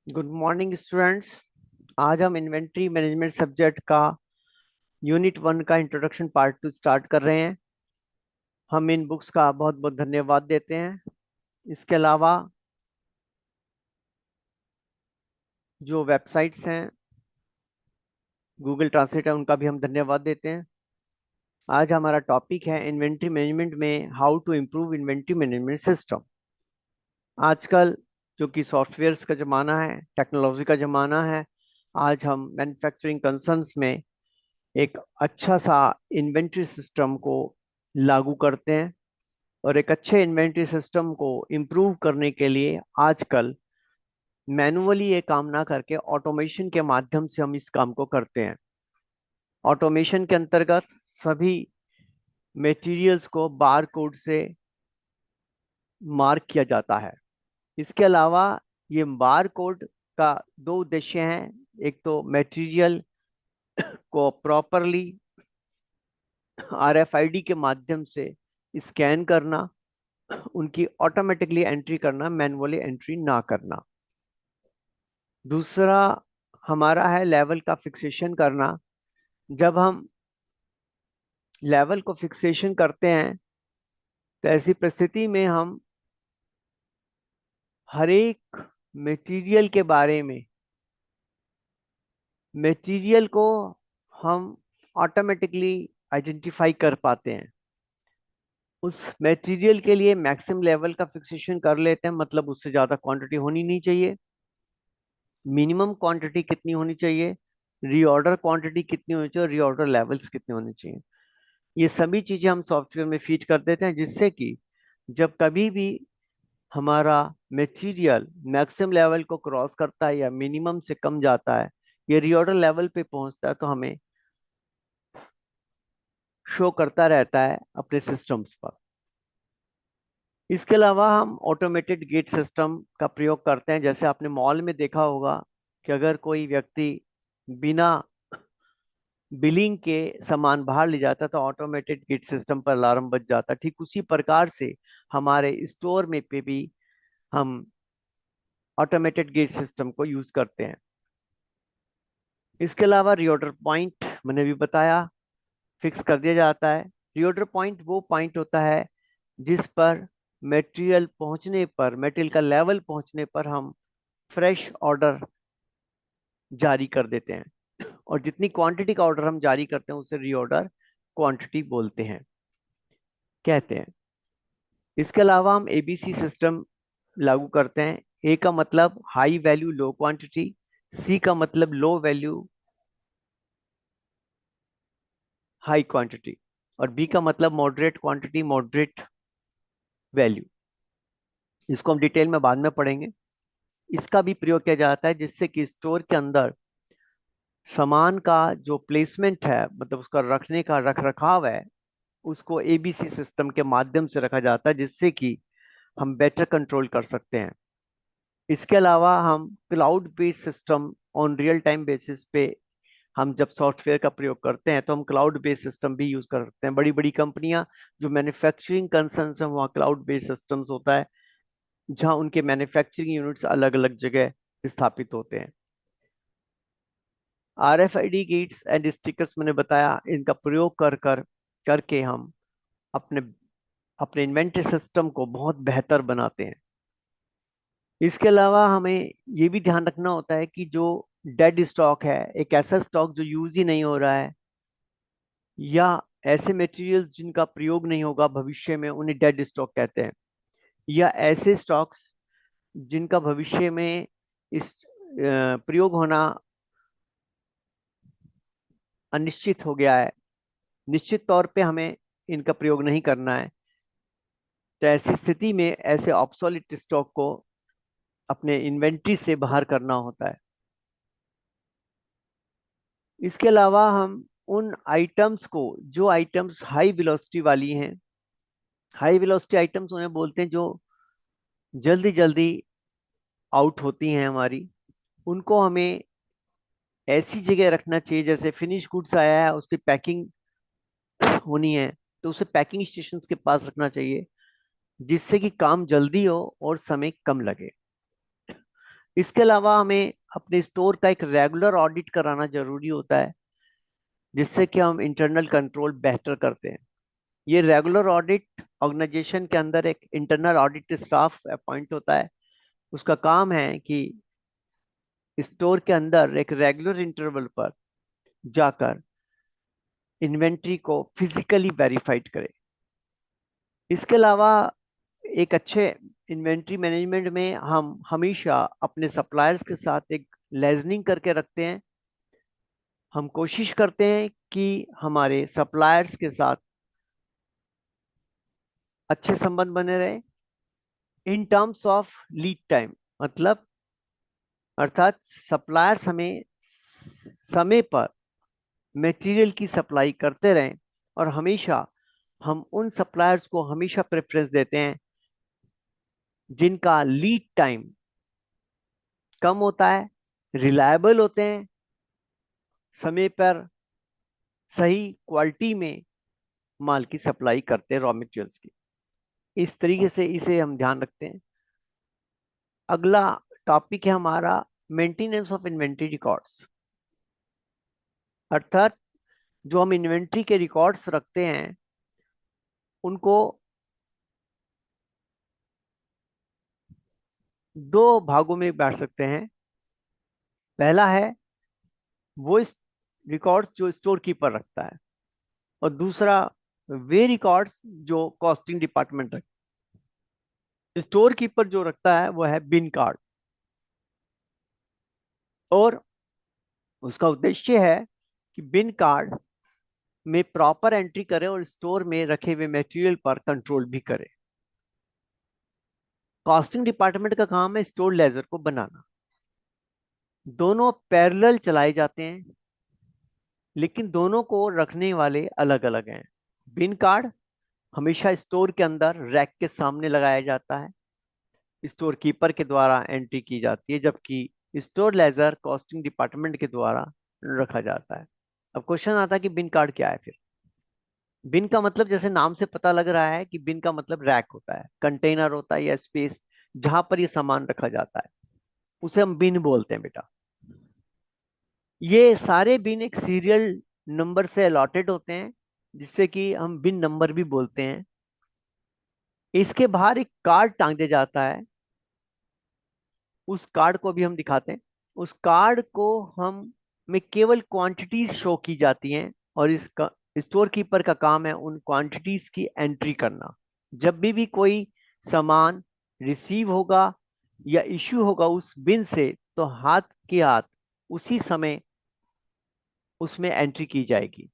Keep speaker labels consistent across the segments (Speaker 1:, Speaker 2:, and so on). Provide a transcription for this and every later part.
Speaker 1: Good morning students. आज हम inventory management subject का यूनिट 1 का इंट्रोडक्शन पार्ट 2 स्टार्ट कर रहे हैं। हम इन बुक्स का बहुत बहुत धन्यवाद देते हैं। इसके अलावा जो वेबसाइट्स हैं, गूगल ट्रांसलेट है, उनका भी हम धन्यवाद देते हैं। आज हमारा टॉपिक है इन्वेंट्री मैनेजमेंट में how to improve inventory management system. आजकल जो कि सॉफ्टवेयर्स का ज़माना है, टेक्नोलॉजी का ज़माना है, आज हम मैन्युफैक्चरिंग कंसर्न्स में एक अच्छा सा इन्वेंट्री सिस्टम को लागू करते हैं। और एक अच्छे इन्वेंट्री सिस्टम को इम्प्रूव करने के लिए आजकल मैनुअली ये काम ना करके ऑटोमेशन के माध्यम से हम इस काम को करते हैं। ऑटोमेशन के अंतर्गत सभी मटेरियल्स को बार कोड से मार्क किया जाता है। इसके अलावा ये बार कोड का दो उद्देश्य हैं। एक तो मटेरियल को प्रॉपरली आरएफआईडी के माध्यम से स्कैन करना, उनकी ऑटोमेटिकली एंट्री करना, मैनुअली एंट्री ना करना। दूसरा हमारा है लेवल का फिक्सेशन करना। जब हम लेवल को फिक्सेशन करते हैं तो ऐसी परिस्थिति में हम हर एक मटेरियल के बारे में, मटेरियल को हम ऑटोमेटिकली आइडेंटिफाई कर पाते हैं। उस मटेरियल के लिए मैक्सिमम लेवल का फिक्सेशन कर लेते हैं, मतलब उससे ज़्यादा क्वांटिटी होनी नहीं चाहिए। मिनिमम क्वांटिटी कितनी होनी चाहिए, रीऑर्डर क्वांटिटी कितनी होनी चाहिए, और रीऑर्डर लेवल्स कितने होने चाहिए, ये सभी चीजें हम सॉफ्टवेयर में फीड कर देते हैं, जिससे कि जब कभी भी हमारा मटेरियल मैक्सिमम लेवल को क्रॉस करता है या मिनिमम से कम जाता है, ये रीऑर्डर लेवल पे पहुंचता है, तो हमें शो करता रहता है अपने सिस्टम्स पर। इसके अलावा हम ऑटोमेटेड गेट सिस्टम का प्रयोग करते हैं। जैसे आपने मॉल में देखा होगा कि अगर कोई व्यक्ति बिना बिलिंग के सामान बाहर ले जाता तो ऑटोमेटेड गेट सिस्टम पर अलार्म बज जाता। ठीक उसी प्रकार से हमारे स्टोर में पे भी हम ऑटोमेटेड गेट सिस्टम को यूज करते हैं। इसके अलावा रीऑर्डर पॉइंट मैंने भी बताया, फिक्स कर दिया जाता है। रीऑर्डर पॉइंट वो पॉइंट होता है जिस पर मटेरियल का लेवल पहुंचने पर हम फ्रेश ऑर्डर जारी कर देते हैं, और जितनी क्वांटिटी का ऑर्डर हम जारी करते हैं उसे रीऑर्डर क्वांटिटी बोलते हैं, कहते हैं। इसके अलावा हम एबीसी सिस्टम लागू करते हैं। ए का मतलब हाई वैल्यू लो क्वांटिटी, सी का मतलब लो वैल्यू हाई क्वांटिटी, और बी का मतलब मॉडरेट क्वांटिटी मॉडरेट वैल्यू। इसको हम डिटेल में बाद में पढ़ेंगे। इसका भी प्रयोग किया जाता है जिससे कि स्टोर के अंदर सामान का जो प्लेसमेंट है, मतलब उसका रखने का रख रखाव है, उसको एबीसी सिस्टम के माध्यम से रखा जाता है, जिससे कि हम बेटर कंट्रोल कर सकते हैं। इसके अलावा हम cloud based system on real time basis पे, हम जब सॉफ्टवेयर का प्रयोग करते हैं तो हम क्लाउड बेस्ड सिस्टम भी यूज कर सकते हैं। बड़ी बड़ी कंपनियां जो मैन्युफैक्चरिंग कंसर्न्स हैं, वहाँ क्लाउड बेस्ड सिस्टम्स होता है, जहाँ उनके मैन्युफैक्चरिंग यूनिट्स अलग अलग जगह स्थापित होते हैं। आरएफआईडी गेट्स एंड स्टिकर्स मैंने बताया, इनका प्रयोग कर कर करके हम अपने अपने इन्वेंटरी सिस्टम को बहुत बेहतर बनाते हैं। इसके अलावा हमें ये भी ध्यान रखना होता है कि जो डेड स्टॉक है, एक ऐसा स्टॉक जो यूज ही नहीं हो रहा है, या ऐसे मटेरियल जिनका प्रयोग नहीं होगा भविष्य में, उन्हें डेड स्टॉक कहते हैं। या ऐसे स्टॉक्स जिनका भविष्य में इस प्रयोग होना अनिश्चित हो गया है, निश्चित तौर पे हमें इनका प्रयोग नहीं करना है। तो ऐसी स्थिति में ऐसे ऑब्सोलिट स्टॉक को अपने इन्वेंट्री से बाहर करना होता है। इसके अलावा हम उन आइटम्स को, जो आइटम्स हाई वेलोसिटी वाली हैं, हाई वेलोसिटी आइटम्स उन्हें बोलते हैं जो जल्दी जल्दी आउट होती हैं हमारी, उनको हमें ऐसी जगह रखना चाहिए, जैसे फिनिश गुड्स आया है उसकी पैकिंग होनी है, तो उसे पैकिंग स्टेशन के पास रखना चाहिए, जिससे कि काम जल्दी हो और समय कम लगे। इसके अलावा हमें अपने स्टोर का एक रेगुलर ऑडिट कराना जरूरी होता है, जिससे कि हम इंटरनल कंट्रोल बेहतर करते हैं। ये रेगुलर ऑडिट ऑर्गेनाइजेशन के अंदर एक इंटरनल ऑडिट स्टाफ अपॉइंट होता है। उसका काम है कि स्टोर के अंदर एक रेगुलर इंटरवल पर जाकर इन्वेंट्री को फिजिकली वेरीफाइड करे। इसके अलावा एक अच्छे इन्वेंट्री मैनेजमेंट में हम हमेशा अपने सप्लायर्स के साथ एक लेजनिंग करके रखते हैं। हम कोशिश करते हैं कि हमारे सप्लायर्स के साथ अच्छे संबंध बने रहे in terms of lead time. मतलब अर्थात सप्लायर्स हमें समय पर मटेरियल की सप्लाई करते रहें, और हमेशा हम उन सप्लायर्स को हमेशा प्रेफरेंस देते हैं जिनका लीड टाइम कम होता है, रिलायबल होते हैं, समय पर सही क्वालिटी में माल की सप्लाई करते हैं, रॉ मटेरियल्स की। इस तरीके से इसे हम ध्यान रखते हैं। अगला टॉपिक है हमारा मेंटेनेंस ऑफ इन्वेंट्री रिकॉर्ड्स। अर्थात जो हम इन्वेंट्री के रिकॉर्ड्स रखते हैं उनको दो भागों में बांट सकते हैं। पहला है वो रिकॉर्ड्स जो स्टोर कीपर रखता है, और दूसरा वे रिकॉर्ड्स जो कॉस्टिंग डिपार्टमेंट रखता है। स्टोर कीपर जो रखता है वो है बिन कार्ड, और उसका उद्देश्य है कि बिन कार्ड में प्रॉपर एंट्री करे और स्टोर में रखे हुए मटेरियल पर कंट्रोल भी करे। कॉस्टिंग डिपार्टमेंट का काम है स्टोर लेजर को बनाना। दोनों पैरेलल चलाए जाते हैं, लेकिन दोनों को रखने वाले अलग अलग हैं। बिन कार्ड हमेशा स्टोर के अंदर रैक के सामने लगाया जाता है, स्टोर कीपर के द्वारा एंट्री की जाती है, जबकि स्टोर लेजर कॉस्टिंग डिपार्टमेंट के द्वारा रखा जाता है। अब क्वेश्चन आता है कि बिन कार्ड क्या है फिर। बिन का मतलब जैसे नाम से पता लग रहा है कि बिन का मतलब रैक होता है, कंटेनर होता है या स्पेस जहां पर ये सामान रखा जाता है, उसे हम बिन बोलते हैं बेटा। ये सारे बिन एक सीरियल नंबर से अलॉटेड होते हैं, जिससे कि हम बिन नंबर भी बोलते हैं। इसके बाहर एक कार्ड टांग दिया जाता है, उस कार्ड को भी हम दिखाते हैं। उस कार्ड को हम में केवल क्वांटिटीज शो की जाती हैं, और इसका स्टोर कीपर का काम है उन क्वांटिटीज की एंट्री करना। जब भी कोई सामान रिसीव होगा या इश्यू होगा उस बिन से, तो हाथ के हाथ उसी समय उसमें एंट्री की जाएगी।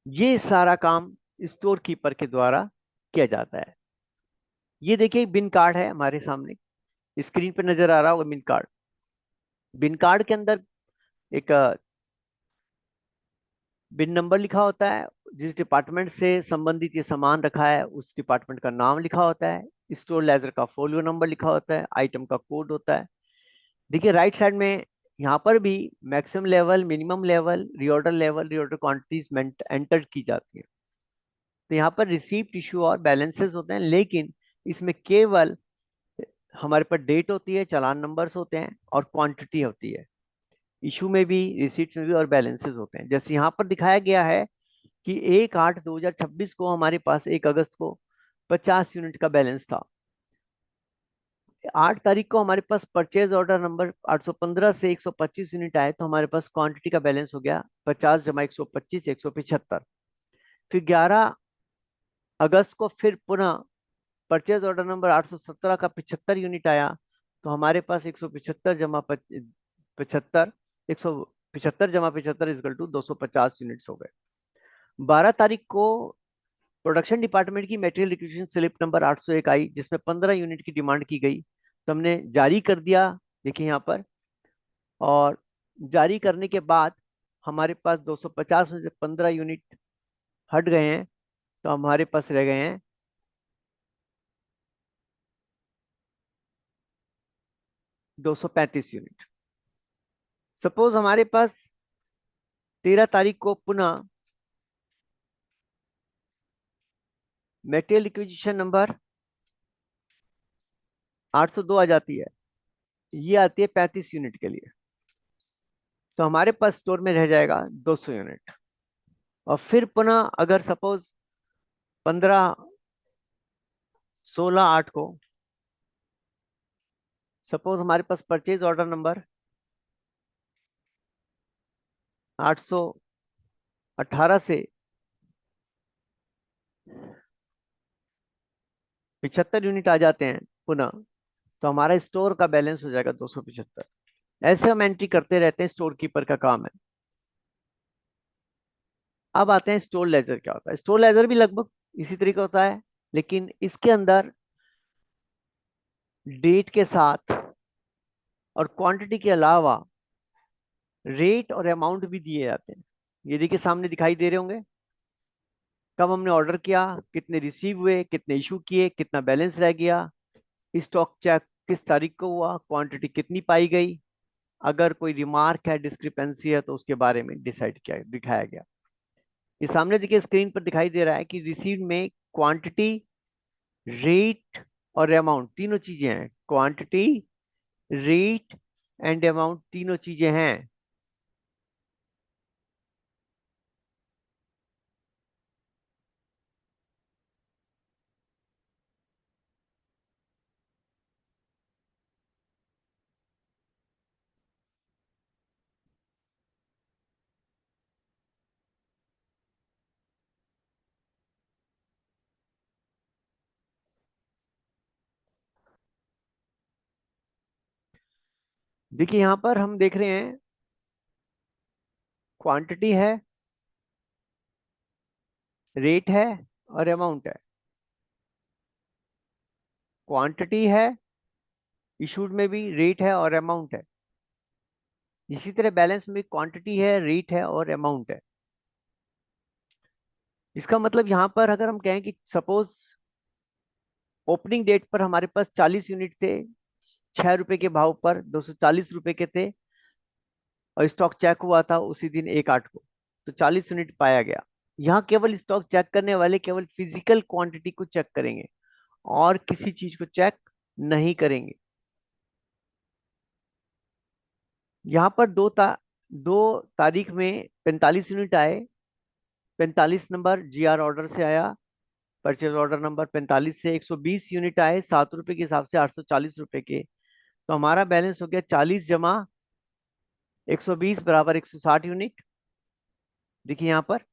Speaker 1: ये सारा काम स्टोर कीपर के द्वारा किया जाता है। ये देखिए बिन कार्ड है हमारे सामने, स्क्रीन पे नजर आ रहा होगा बिन कार्ड। बिन कार्ड के अंदर एक बिन नंबर लिखा होता है, जिस डिपार्टमेंट से संबंधित ये सामान रखा है उस डिपार्टमेंट का नाम लिखा होता है, स्टोर लेजर का फोलियो नंबर लिखा होता है, आइटम का कोड होता है। देखिए राइट साइड में यहाँ पर भी maximum level, minimum level, reorder quantities enter की जाती है। तो यहाँ पर रिसीप्ट, इशू और बैलेंसेस होते हैं, लेकिन इसमें केवल हमारे पास डेट होती है, चालान नंबर्स होते हैं और क्वांटिटी होती है। इशू में भी, रिसीप्ट में भी और बैलेंसेस होते हैं। जैसे यहाँ पर दिखाया गया है कि 1/8/2026 को हमारे पास 1 अगस्त को 50 यूनिट का बैलेंस था। 8 तारीख को हमारे पास परचेज ऑर्डर नंबर 815 से 125 यूनिट आए, तो हमारे पास क्वांटिटी का बैलेंस हो गया 50 जमा 125 175। फिर 11 अगस्त को फिर पुनः परचेज ऑर्डर नंबर 817 का 75 यूनिट आया, तो हमारे पास 175 जमा 75, 175 जमा 75 इजकल टू 250 यूनिट्स हो गए। 12 तारीख को प्रोडक्शन डिपार्टमेंट की मटेरियल रिक्विजिशन स्लिप नंबर 801 आई, जिसमें 15 यूनिट की डिमांड की गई, तो हमने जारी कर दिया। देखिए यहाँ पर, और जारी करने के बाद हमारे पास 250 में से 15 यूनिट हट गए हैं, तो हमारे पास रह गए हैं 235 यूनिट। सपोज हमारे पास 13 तारीख को पुनः मटेरियल रिक्विजिशन नंबर 802 आ जाती है, ये आती है 35 यूनिट के लिए। तो हमारे पास स्टोर में रह जाएगा 200 यूनिट। और फिर पुनः अगर सपोज 15/16/8 को सपोज हमारे पास परचेज ऑर्डर नंबर 818 से 75 यूनिट आ जाते हैं पुनः, तो हमारा स्टोर का बैलेंस हो जाएगा 275। ऐसे हम एंट्री करते रहते हैं, स्टोर कीपर का काम है। अब आते हैं स्टोर लेजर। क्या होता है? स्टोर लेजर भी लगभग इसी तरीके होता है, लेकिन इसके अंदर डेट के साथ और क्वांटिटी के अलावा रेट और अमाउंट भी दिए जाते हैं। ये देखिए सामने दिखाई दे रहे होंगे, कब हमने ऑर्डर किया, कितने रिसीव हुए, कितने इशू किए, कितना बैलेंस रह गया, स्टॉक चेक किस तारीख को हुआ, क्वांटिटी कितनी पाई गई, अगर कोई रिमार्क है, डिस्क्रिपेंसी है, तो उसके बारे में डिसाइड किया, दिखाया गया। ये सामने देखिए स्क्रीन पर दिखाई दे रहा है कि रिसीव में क्वांटिटी, रेट और अमाउंट तीनों चीजें हैं। क्वांटिटी, रेट एंड अमाउंट तीनों चीजें हैं। देखिए यहां पर हम देख रहे हैं, क्वांटिटी है, रेट है और अमाउंट है। क्वांटिटी है, इशूड में भी रेट है और अमाउंट है। इसी तरह बैलेंस में भी क्वांटिटी है, रेट है और अमाउंट है। इसका मतलब यहां पर अगर हम कहें कि सपोज ओपनिंग डेट पर हमारे पास 40 यूनिट थे, 6 रुपए के भाव पर 240 रुपए के थे, और स्टॉक चेक हुआ था उसी दिन 1/8 को, तो 40 यूनिट पाया गया। यहाँ केवल स्टॉक चेक करने वाले केवल फिजिकल क्वांटिटी को चेक करेंगे और किसी चीज को चेक नहीं करेंगे। यहाँ पर दो तारीख में 45 यूनिट आए। 45 नंबर GR ऑर्डर से आया, परचेज ऑर्डर नंबर 45 से 120 यूनिट आए, 7 रुपए के हिसाब से 840 रुपए के। तो हमारा बैलेंस हो गया 40 जमा 120 बराबर 160 यूनिट। देखिए यहाँ पर,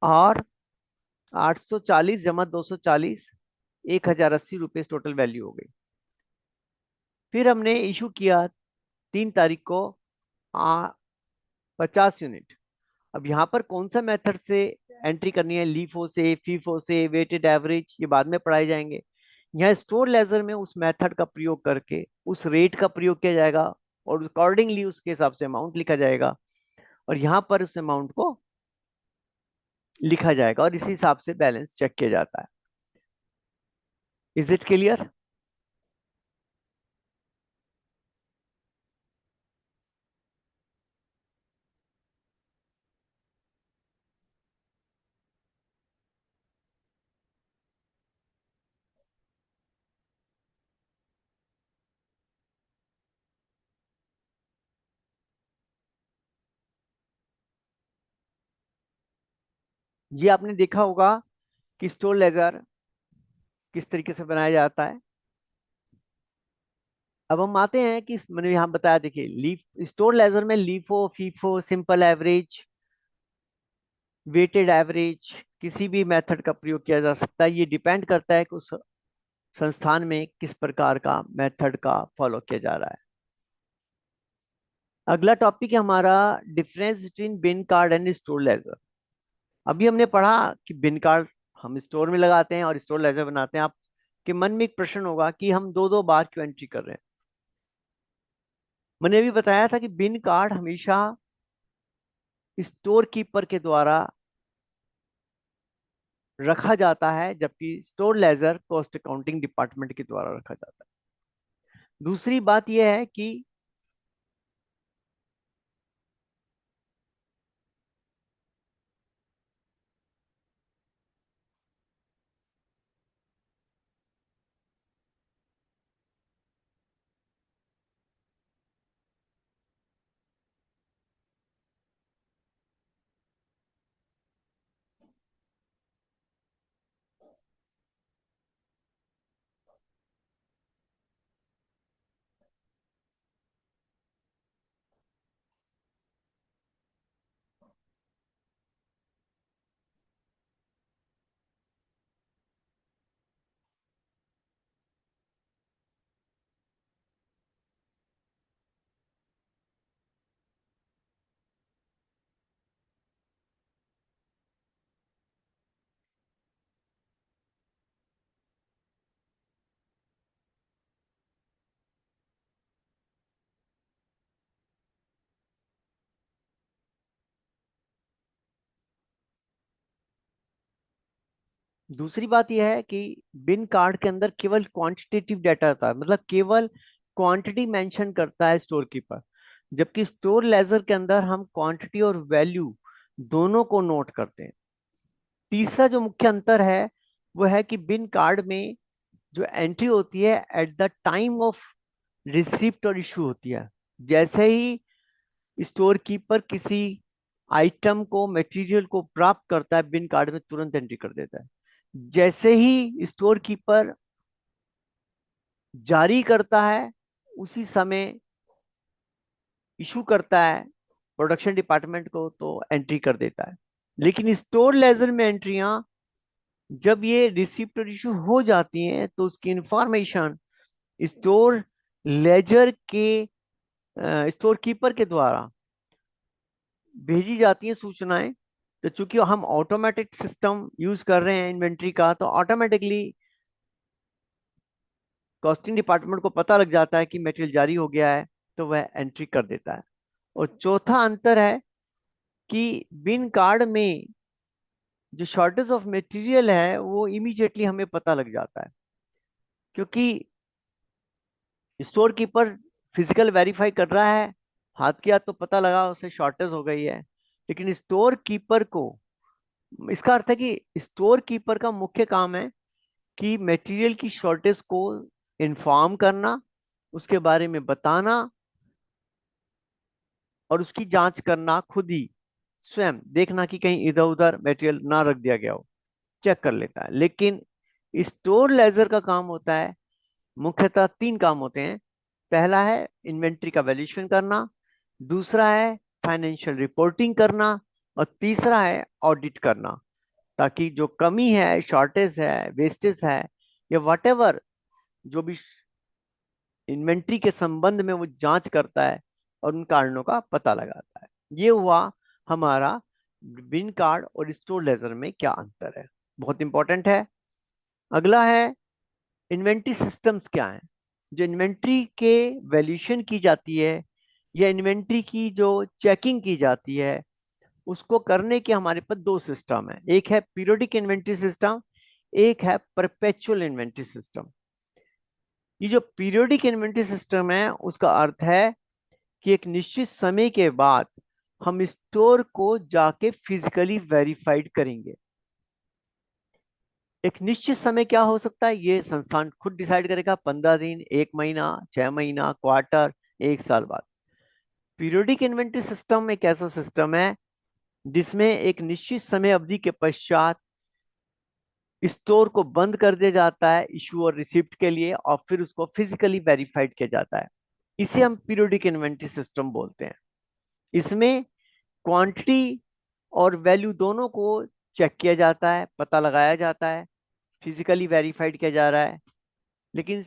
Speaker 1: और 840 जमा 240, 1080 रुपये टोटल वैल्यू हो गई। फिर हमने इशू किया 3 तारीख को 50 यूनिट। अब यहाँ पर कौन सा मेथड से एंट्री करनी है, लीफो से, फीफो से, वेटेड एवरेज, ये बाद में पढ़ाए जाएंगे। यहाँ स्टोर लेजर में उस मेथड का प्रयोग करके उस रेट का प्रयोग किया जाएगा और अकॉर्डिंगली उसके हिसाब से अमाउंट लिखा जाएगा, और यहाँ पर उस अमाउंट को लिखा जाएगा और इसी हिसाब से बैलेंस चेक किया जाता है। Is it clear? ये आपने देखा होगा कि स्टोर लेजर किस तरीके से बनाया जाता है। अब हम आते हैं कि मैंने यहाँ बताया, देखिए लीफ स्टोर लेजर में LIFO, FIFO, simple average, weighted average, किसी भी मेथड का प्रयोग किया जा सकता है। ये डिपेंड करता है कि उस संस्थान में किस प्रकार का मेथड का फॉलो किया जा रहा है। अगला टॉपिक है हमारा difference between bin card and store ledger. अभी हमने पढ़ा कि बिन कार्ड हम स्टोर में लगाते हैं और स्टोर लेजर बनाते हैं। आपके मन में एक प्रश्न होगा कि हम दो दो बार क्यों एंट्री कर रहे हैं। मैंने अभी बताया था कि बिन कार्ड हमेशा स्टोर कीपर के द्वारा रखा जाता है, जबकि store laser cost accounting department के द्वारा रखा जाता है। दूसरी बात यह है कि दूसरी बात यह है कि बिन कार्ड के अंदर केवल क्वांटिटेटिव डाटा होता है, मतलब केवल क्वांटिटी मेंशन करता है स्टोर कीपर, जबकि स्टोर लेजर के अंदर हम क्वांटिटी और वैल्यू दोनों को नोट करते हैं। तीसरा जो मुख्य अंतर है वो है कि बिन कार्ड में जो एंट्री होती है at the time of receipt और इशू होती है। जैसे ही स्टोर कीपर किसी आइटम को, मटेरियल को प्राप्त करता है, बिन कार्ड में तुरंत एंट्री कर देता है। जैसे ही स्टोर कीपर जारी करता है, उसी समय इशू करता है प्रोडक्शन डिपार्टमेंट को, तो एंट्री कर देता है। लेकिन स्टोर लेजर में एंट्रियां जब ये रिसिप्ट और इशू हो जाती हैं तो उसकी इंफॉर्मेशन स्टोर लेजर के स्टोर कीपर के द्वारा भेजी जाती हैं सूचनाएं। तो चूंकि हम ऑटोमेटिक सिस्टम यूज कर रहे हैं इन्वेंट्री का, तो ऑटोमेटिकली कॉस्टिंग डिपार्टमेंट को पता लग जाता है कि मटेरियल जारी हो गया है, तो वह एंट्री कर देता है। और चौथा अंतर है कि बिन कार्ड में जो शॉर्टेज ऑफ मटेरियल है वो इमीडिएटली हमें पता लग जाता है, क्योंकि स्टोर कीपर फिजिकल वेरीफाई कर रहा है, हाथ किया तो पता लगा उसे शॉर्टेज हो गई है। लेकिन स्टोर कीपर को, इसका अर्थ है कि स्टोर कीपर का मुख्य काम है कि मटेरियल की शॉर्टेज को इन्फॉर्म करना, उसके बारे में बताना और उसकी जांच करना, खुद ही स्वयं देखना कि कहीं इधर उधर मटेरियल ना रख दिया गया हो, चेक कर लेता है। लेकिन स्टोर लेजर का काम होता है, मुख्यतः तीन काम होते हैं। पहला है इन्वेंट्री का वैल्यूएशन करना, दूसरा है फाइनेंशियल रिपोर्टिंग करना, और तीसरा है ऑडिट करना, ताकि जो कमी है, शॉर्टेज है, वेस्टेज है, या वटेवर जो भी इन्वेंट्री के संबंध में वो जांच करता है और उन कारणों का पता लगाता है। ये हुआ हमारा बिन कार्ड और स्टोर लेजर में क्या अंतर है, बहुत इंपॉर्टेंट है। अगला है इन्वेंट्री सिस्टम्स क्या है। जो इन्वेंट्री के वैल्यूएशन की जाती है या इन्वेंट्री की जो चेकिंग की जाती है, उसको करने के हमारे पास दो सिस्टम है। एक है पीरियोडिक इन्वेंट्री सिस्टम, एक है परपेचुअल इन्वेंट्री सिस्टम। ये जो पीरियोडिक इन्वेंट्री सिस्टम है उसका अर्थ है कि एक निश्चित समय के बाद हम स्टोर को जाके फिजिकली वेरीफाइड करेंगे। एक निश्चित समय क्या हो सकता है, ये संस्थान खुद डिसाइड करेगा, 15 दिन, 1 महीना, 6 महीना, क्वार्टर, 1 साल बाद। पीरियोडिक इन्वेंट्री सिस्टम एक ऐसा सिस्टम है जिसमें एक निश्चित समय अवधि के पश्चात स्टोर को बंद कर दिया जाता है इशू और रिसिप्ट के लिए, और फिर उसको फिजिकली वेरीफाइड किया जाता है। इसे हम पीरियोडिक इन्वेंट्री सिस्टम बोलते हैं। इसमें क्वांटिटी और वैल्यू दोनों को चेक किया जाता है, पता लगाया जाता है, फिजिकली वेरीफाइड किया जा रहा है। लेकिन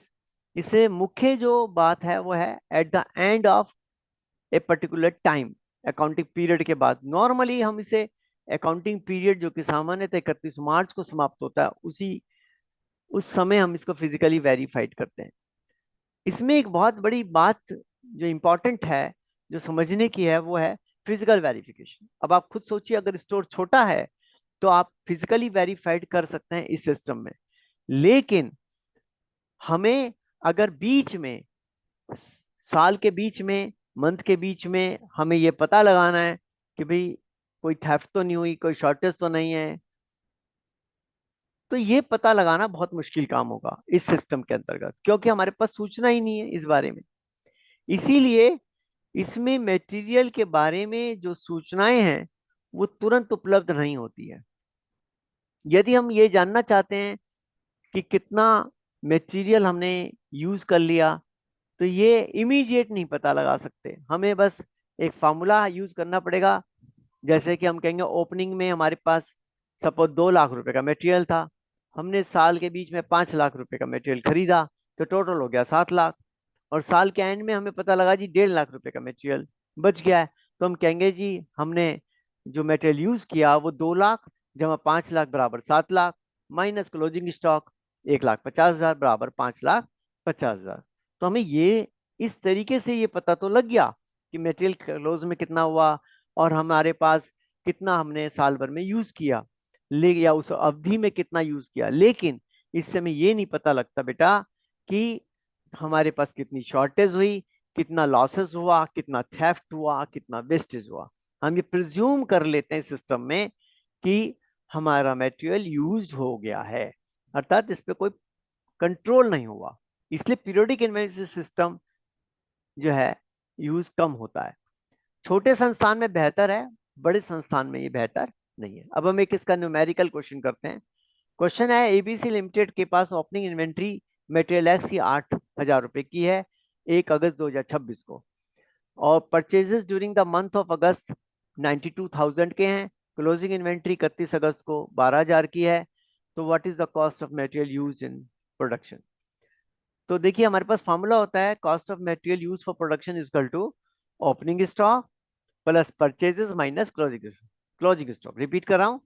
Speaker 1: इसे मुख्य जो बात है वो है at the end of a particular time, accounting period के बाद। नॉर्मली हम इसे अकाउंटिंग पीरियड जो कि सामान्यतः 31 मार्च को समाप्त होता है, उसी उस समय हम इसको फिजिकली वेरीफाइड करते हैं। इसमें एक बहुत बड़ी बात जो इम्पोर्टेंट है, जो समझने की है, वो है फिजिकल वेरिफिकेशन। अब आप खुद सोचिए, अगर स्टोर छोटा है तो आप फिजिकली वेरीफाइड कर सकते हैं इस सिस्टम में। लेकिन हमें अगर बीच में, साल के बीच में, मंथ के बीच में हमें ये पता लगाना है कि भाई कोई थेफ्ट तो नहीं हुई, कोई शॉर्टेज तो नहीं है, तो ये पता लगाना बहुत मुश्किल काम होगा इस सिस्टम के अंतर्गत, क्योंकि हमारे पास सूचना ही नहीं है इस बारे में। इसीलिए इसमें मटेरियल के बारे में जो सूचनाएं हैं वो तुरंत उपलब्ध नहीं होती है। यदि हम ये जानना चाहते हैं कि कितना मटेरियल हमने यूज कर लिया, तो ये इमीडिएट नहीं पता लगा सकते। हमें बस एक फार्मूला यूज करना पड़ेगा। जैसे कि हम कहेंगे ओपनिंग में हमारे पास सपोज 2 लाख रुपए का मटेरियल था, हमने साल के बीच में 5 लाख रुपए का मटेरियल खरीदा, तो टोटल हो गया 7 लाख। और साल के एंड में हमें पता लगा जी 1.5 लाख रुपए का मटेरियल बच गया है, तो हम कहेंगे जी हमने जो मटेरियल यूज किया वो 2 लाख जमा 5 लाख बराबर 7 लाख, माइनस क्लोजिंग स्टॉक 1,50,000 बराबर 5,50,000। तो हमें ये इस तरीके से ये पता तो लग गया कि मटेरियल क्लोज में कितना हुआ और हमारे पास कितना हमने साल भर में यूज किया। ले या उस अवधि में कितना यूज किया, लेकिन इस समय ये नहीं पता लगता बेटा कि हमारे पास कितनी शॉर्टेज हुई, कितना लॉसेस हुआ, कितना थेफ्ट हुआ, कितना वेस्टेज हुआ। हम ये प्रिज्यूम कर लेते हैं सिस्टम में कि हमारा मटेरियल यूज्ड हो गया है, अर्थात इस पे कोई कंट्रोल नहीं हुआ। इसलिए पीरियोडिक इन्वेंटरी सिस्टम जो है यूज कम होता है। छोटे संस्थान में बेहतर है, बड़े संस्थान में ये बेहतर नहीं है। अब हम एक इसका न्यूमेरिकल क्वेश्चन करते हैं। क्वेश्चन है, एबीसी लिमिटेड के पास ओपनिंग इन्वेंट्री मटेरियल एक्स की 8,000 रुपए की है 1 अगस्त 2026 को, और purchases during the month of अगस्त 92,000 के हैं। क्लोजिंग इन्वेंट्री 31 अगस्त को 12,000 की है। तो what is the cost of material used in production? तो देखिए हमारे पास फॉर्मूला होता है, cost of material use for production is equal to opening stock plus purchases minus closing stock. Repeat कर रहा हूं,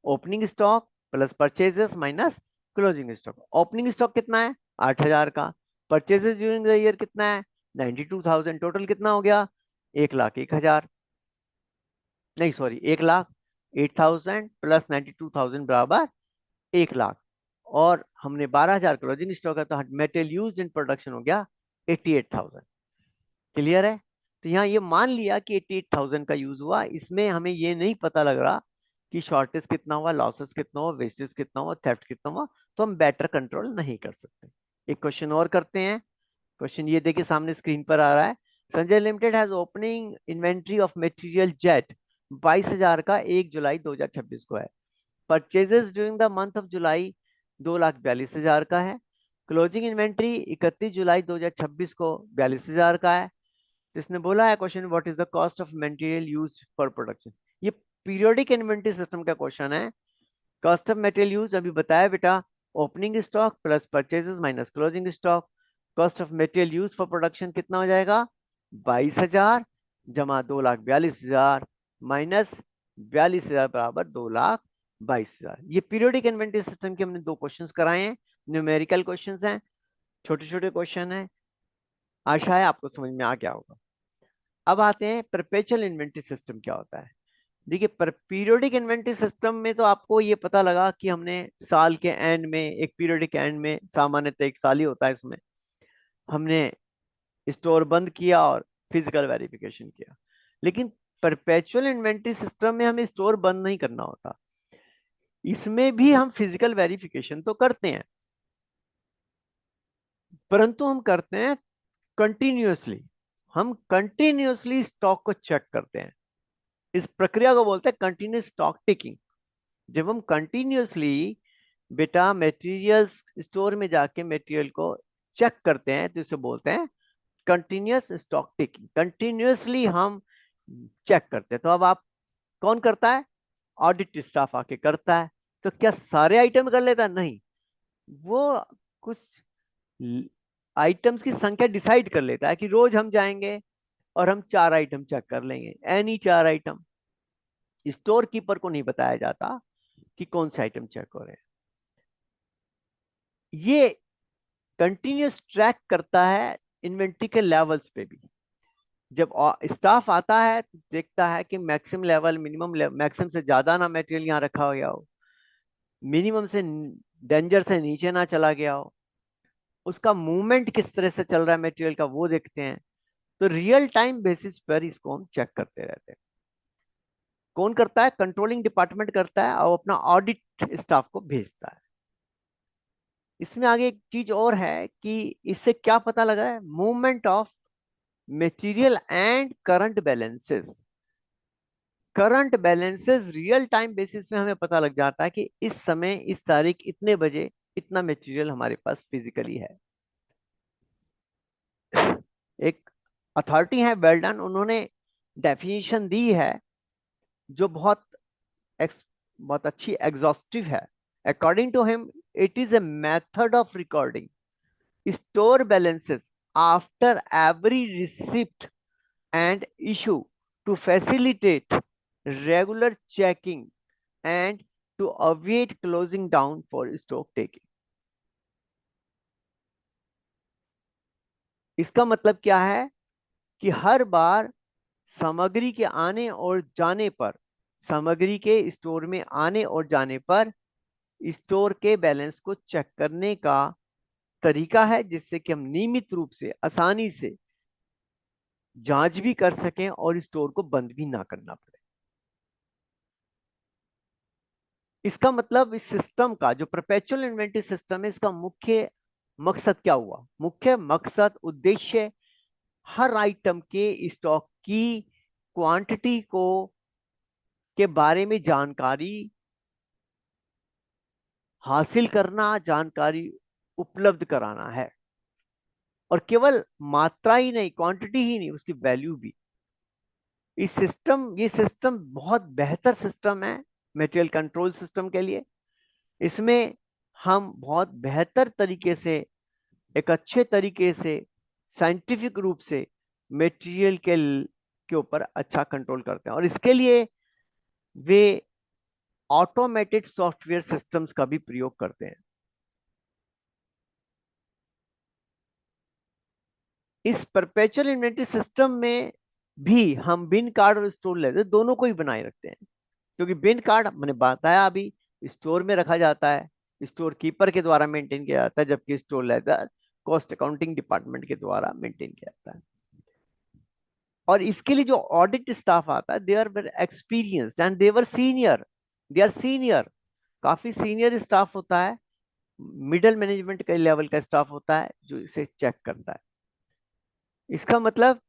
Speaker 1: opening stock plus purchases minus closing stock. Opening stock कितना है? 8,000 का। परचेजेस ड्यूरिंग द ईयर कितना है? 92,000। टोटल कितना हो गया? 1,01,000, नहीं सॉरी 1,00,000। 8,000 प्लस 92,000 बराबर 1,00,000, और हमने 12,000 क्लोजिंग स्टॉक है, तो मेटेरियल यूज इन प्रोडक्शन हो गया 88,000। क्लियर है? तो यहाँ ये मान लिया कि 88,000 का यूज हुआ, इसमें हमें ये नहीं पता लग रहा कि शॉर्टेज कितना हुआ, लॉसेस कितना हुआ, वेस्टेज कितना हुआ, थेफ्ट कितना हुआ, तो हम बेटर कंट्रोल नहीं कर सकते। एक क्वेश्चन और करते हैं। क्वेश्चन ये देखिए सामने स्क्रीन पर आ रहा है। Sanjay limited has opening inventory of material jet 22,000 का 1 जुलाई 2026 को है। Purchases during the month of July 2,42,000 का है। क्लोजिंग इन्वेंट्री 31 जुलाई 2026 को 42,000 का है। तो इसने बोला है question, what is the cost of material used for production? ये पीरियोडिक इन्वेंटरी सिस्टम का क्वेश्चन है। कॉस्ट ऑफ मटेरियल यूज अभी बताया बेटा, opening stock plus purchases minus closing stock. Cost of material use for production कितना हो जाएगा? 22,000 जमा 2,42,000 माइनस 42,000 बराबर 2,22,000। ये पीरियोडिक इन्वेंटरी सिस्टम के हमने दो क्वेश्चंस कराए हैं, न्यूमेरिकल क्वेश्चंस हैं, छोटे छोटे क्वेश्चन हैं। आशा है आपको समझ में आ गया होगा। अब आते हैं परपेचुअल इन्वेंटरी सिस्टम क्या होता है। देखिए पीरियोडिक इन्वेंटरी सिस्टम में तो आपको ये पता लगा कि हमने साल के एंड में, एक पीरियोडिक एंड में, सामान्यतः एक साल ही होता है, इसमें हमने स्टोर बंद किया और फिजिकल वेरिफिकेशन किया। लेकिन परपेचुअल इन्वेंटरी सिस्टम में हमें स्टोर बंद नहीं करना होता, इसमें भी हम फिजिकल वेरिफिकेशन तो करते हैं, परंतु हम करते हैं कंटिन्यूअसली। हम कंटिन्यूअसली स्टॉक को चेक करते हैं। इस प्रक्रिया को बोलते हैं कंटिन्यूस स्टॉक टेकिंग। जब हम कंटिन्यूअसली बेटा मटेरियल्स स्टोर में जाके मटेरियल को चेक करते हैं, तो इसे बोलते हैं कंटिन्यूअस स्टॉक टेकिंग। कंटिन्यूअसली हम चेक करते हैं। तो अब आप, कौन करता है? ऑडिट स्टाफ आके करता है। तो क्या सारे आइटम कर लेता है? नहीं, वो कुछ आइटम्स की संख्या डिसाइड कर लेता है कि रोज हम जाएंगे और हम 4 आइटम चेक कर लेंगे, एनी 4 आइटम। स्टोर कीपर को नहीं बताया जाता कि कौन से आइटम चेक हो रहे हैं। ये कंटिन्यूस ट्रैक करता है इन्वेंट्री के लेवल्स पे भी। जब स्टाफ आता है तो देखता है कि मैक्सिमम लेवल, मिनिमम मैक्सिमम से ज्यादा ना मटेरियल यहाँ रखा गया हो, मिनिमम से डेंजर से नीचे ना चला गया हो, उसका मूवमेंट किस तरह से चल रहा है मटेरियल का वो देखते हैं। तो रियल टाइम बेसिस पर इसको हम चेक करते रहते हैं। कौन करता है? कंट्रोलिंग डिपार्टमेंट करता है और अपना ऑडिट स्टाफ को भेजता है। इसमें आगे एक चीज और है कि इससे क्या पता लगा है, movement of material and current balances. Current balances real time basis पे हमें पता लग जाता है कि इस समय, इस तारीख, इतने बजे इतना मटेरियल हमारे पास फिजिकली है। एक अथॉरिटी है वेल्डन, उन्होंने डेफिनेशन दी है जो बहुत अच्छी एग्जॉस्टिव है। According to him, it is a method of recording store balances after every receipt and issue to facilitate regular checking and to avoid closing down for stock taking। इसका मतलब क्या है कि हर बार सामग्री के आने और जाने पर सामग्री के स्टोर में आने और जाने पर स्टोर के बैलेंस को चेक करने का तरीका है, जिससे कि हम नियमित रूप से आसानी से जांच भी कर सकें और स्टोर को बंद भी ना करना पड़े। इसका मतलब इस सिस्टम का जो परपेचुअल इन्वेंटरी सिस्टम है, इसका मुख्य मकसद क्या हुआ? मुख्य मकसद, उद्देश्य हर आइटम के स्टॉक की क्वांटिटी को के बारे में जानकारी हासिल करना, जानकारी उपलब्ध कराना है। और केवल मात्रा ही नहीं, क्वांटिटी ही नहीं, उसकी वैल्यू भी। ये सिस्टम बहुत बेहतर सिस्टम है मटेरियल कंट्रोल सिस्टम के लिए। इसमें हम बहुत बेहतर तरीके से, एक अच्छे तरीके से, साइंटिफिक रूप से मटेरियल के ऊपर अच्छा कंट्रोल करते हैं। और इसके लिए वे ऑटोमेटेड सॉफ्टवेयर सिस्टम्स का भी प्रयोग करते हैं। इस परपेचुअल इन्वेंटरी सिस्टम में भी हम बिन कार्ड और स्टोर लेजर दोनों को ही बनाए रखते हैं। क्योंकि बिन कार्ड मैंने बताया अभी, स्टोर में रखा जाता है, स्टोर कीपर के द्वारा मेंटेन किया जाता है, जबकि store laser cost accounting department के द्वारा मेंटेन किया जाता है। और इसके लिए जो ऑडिट स्टाफ आता है, they are very experienced and they're senior, they are senior. काफी सीनियर स्टाफ होता है, मिडिल मैनेजमेंट के लेवल का स्टाफ होता है जो इसे चेक करता है। इसका मतलब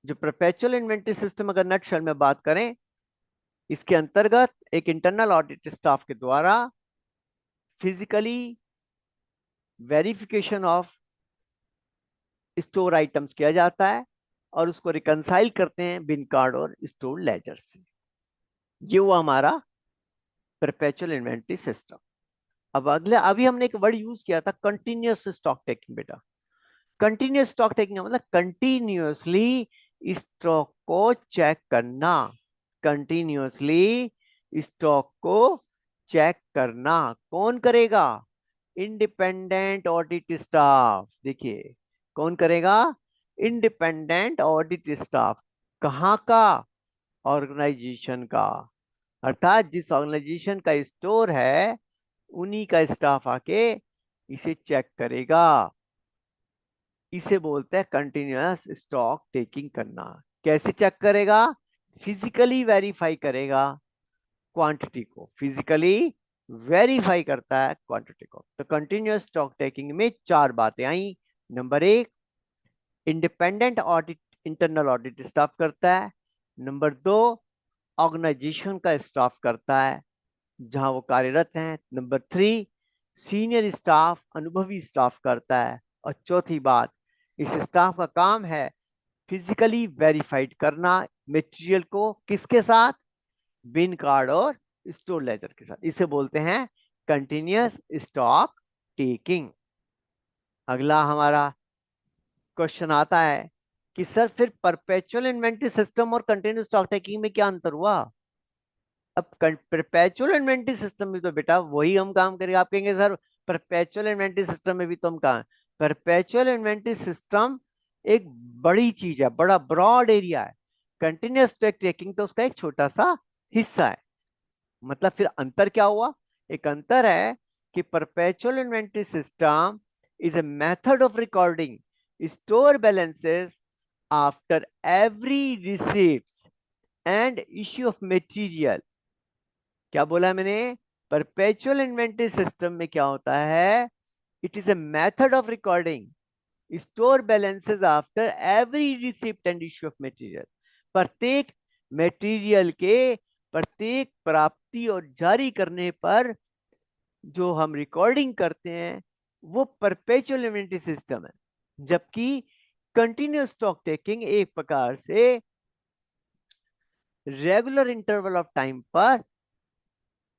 Speaker 1: जो परपेचुअल इन्वेंटरी सिस्टम, अगर नटशेल में बात करें, इसके अंतर्गत एक इंटरनल ऑडिट स्टाफ के द्वारा physically verification of store items किया जाता है और उसको रिकंसाइल करते हैं बिन कार्ड और स्टोर लेजर से। ये हुआ हमारा परपेचुअल इन्वेंटरी सिस्टम। अब अगले, अभी हमने एक वर्ड यूज किया था, कंटिन्यूअस स्टॉक टेकिंग। बेटा, कंटिन्यूअस स्टॉक टेकिंग मतलब कंटिन्यूअसली स्टॉक को चेक करना। कंटिन्यूअसली स्टॉक को चेक करना कौन करेगा? Independent audit staff. देखिए, कौन करेगा? Independent audit staff. कहाँ का? ऑर्गेनाइजेशन का। अर्थात जिस ऑर्गेनाइजेशन का स्टोर है, उन्हीं का स्टाफ आके इसे चेक करेगा। इसे बोलते हैं कंटिन्यूअस स्टॉक टेकिंग करना। कैसे चेक करेगा? फिजिकली वेरीफाई करेगा क्वांटिटी को, फिजिकली वेरीफाई करता है क्वांटिटी को। तो कंटिन्यूअस स्टॉक टेकिंग में चार बातें आई। नंबर एक, independent audit, internal audit staff करता है। नंबर दो, ऑर्गेनाइजेशन का स्टाफ करता है जहां वो कार्यरत हैं। नंबर थ्री, सीनियर स्टाफ, अनुभवी स्टाफ करता है। और चौथी बात, इस स्टाफ का काम है फिजिकली वेरीफाइड करना मटेरियल को, किसके साथ? बिन कार्ड और स्टोर लेजर के साथ। इसे बोलते हैं कंटिन्यूअस स्टॉक टेकिंग। अगला हमारा क्वेश्चन आता है कि सर फिर परपेचुअल इन्वेंटरी सिस्टम और कंटिन्यूअस स्टॉक टेकिंग में क्या अंतर हुआ? अब परपेचुअल इन्वेंटरी सिस्टम में तो बेटा वही हम काम करेंगे। आप कहेंगे सर परपेचुअल इन्वेंटरी सिस्टम में भी तो हम काम, परपेचुअल इन्वेंटरी सिस्टम एक बड़ी चीज है, बड़ा ब्रॉड एरिया है। कंटिन्यूअस स्टॉक टेकिंग तो उसका एक छोटा सा हिस्सा है। मतलब फिर अंतर क्या हुआ? एक अंतर है कि perpetual inventory system is a method of recording store balances after every receipt and issue of material. क्या बोला मैंने? परपेचुअल इन्वेंटरी सिस्टम में क्या होता है? It is a method of recording store balances after every receipt and issue of material. प्रत्येक material के प्रत्येक प्राप्ति और जारी करने पर जो हम रिकॉर्डिंग करते हैं, वो परपेचुअल इन्वेंटरी सिस्टम है। जबकि कंटिन्यूअस स्टॉक टेकिंग एक प्रकार से रेगुलर इंटरवल ऑफ टाइम पर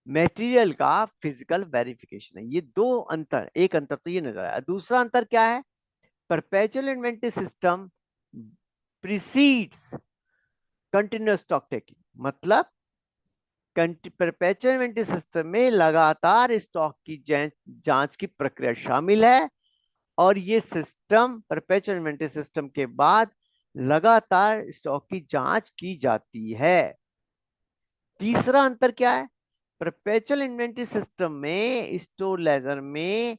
Speaker 1: मटेरियल का फिजिकल वेरिफिकेशन है। ये दो अंतर, एक अंतर तो ये नजर आया। दूसरा अंतर क्या है? Perpetual inventory system precedes continuous stock taking. मतलब परपेचुअल इन्वेंटरी सिस्टम में लगातार स्टॉक की जांच की प्रक्रिया शामिल है। और ये सिस्टम, परपेचुअल इन्वेंटरी सिस्टम के बाद लगातार स्टॉक की जांच की जाती है। तीसरा अंतर क्या है? परपेचुअल इन्वेंटरी सिस्टम में, स्टोर लेजर में,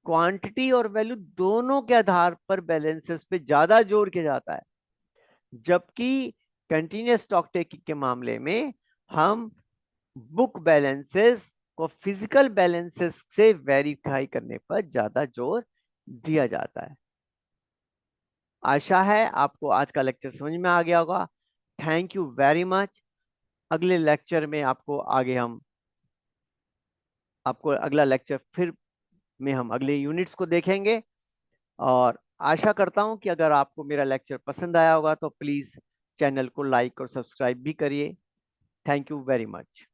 Speaker 1: क्वांटिटी और वैल्यू दोनों के आधार पर बैलेंसेस पे ज्यादा जोर किया जाता है, जबकि कंटिन्यूस स्टॉक टेकिंग के मामले में हम बुक बैलेंसेस को फिजिकल बैलेंसेस से वेरीफाई करने पर ज्यादा जोर दिया जाता है। आशा है आपको आज का लेक्चर समझ में आ गया होगा। Thank you very much. अगले लेक्चर में आपको अगला लेक्चर फिर में हम अगले यूनिट्स को देखेंगे। और आशा करता हूं कि अगर आपको मेरा लेक्चर पसंद आया होगा तो प्लीज चैनल को लाइक और सब्सक्राइब भी करिए। Thank you very much.